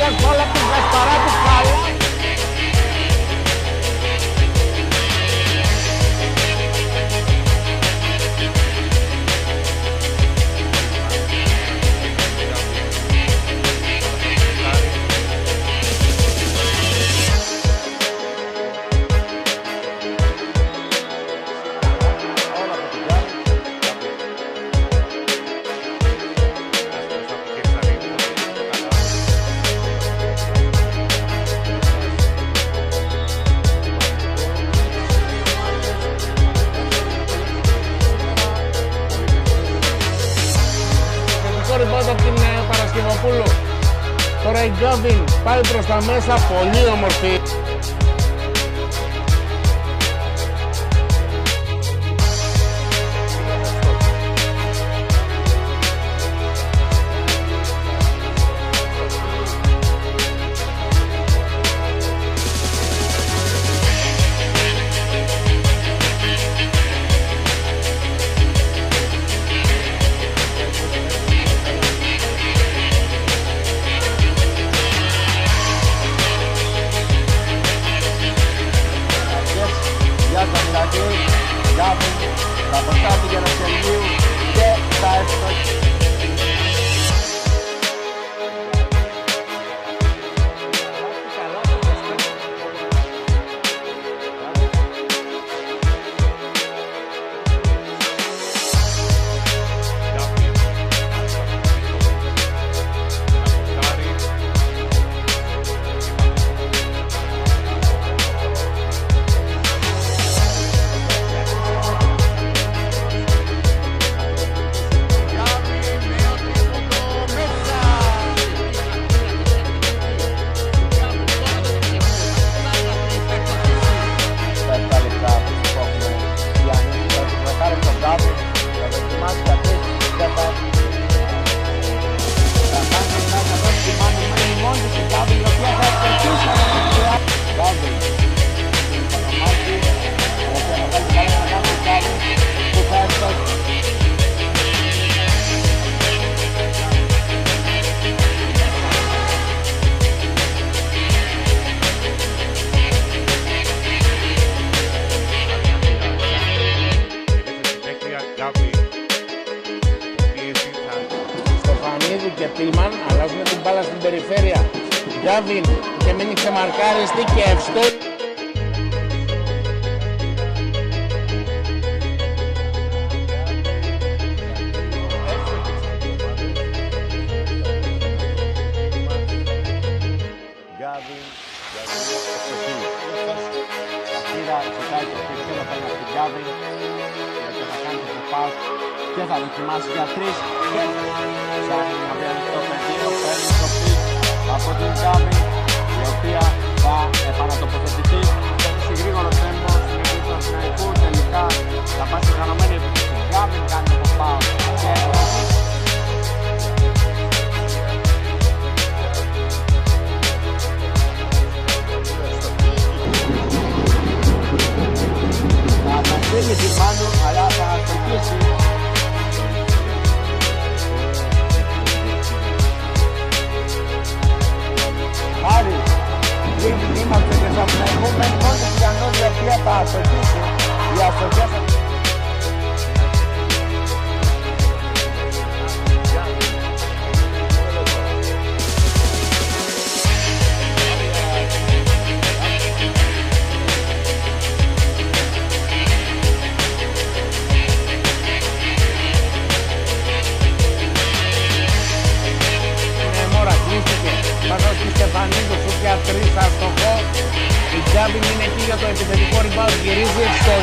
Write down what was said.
Κώστας, όλα από την Κασπαρά του καλά. Rebound από την Παρασκευοπούλου. Τώρα η Γκάβιν πάει προς τα μέσα, πολύ όμορφη. Γκάβιν, θα αποστάθει για να Σεργίου και θα έφτασε. Στεφανίδου και Πίμαν αλλάζουν την μπάλα στην περιφέρεια. Γκάβιν και μείνει ξεμαρκάριστη και ευστό. Γκάβιν, και θα δοκιμάσει για 3 και ψάχνει να βγαίνει το πεδίο, παίρνει το πικ από την Γκάβιν, η οποία θα επανατοποθετηθεί σε γρήγορο τέμπο στην εκδοχή του Αθηναϊκού. Τελικά θα πάει σε οργανωμένη επίθεση. Γκάβιν κάνει το πάω και θα αποφύγει την πάνω, αλλά θα αστοχίσει. Χάρη, είμαστε και στο πνευμένο μόνο Ιαννός, η οποία θα αστοχίσει. Οι αστοχές η Στεφανίδου σου πια 3 αστοχό. Η Γκάβιν είναι εκεί για το επιθετικό rebound, γυρίζει στο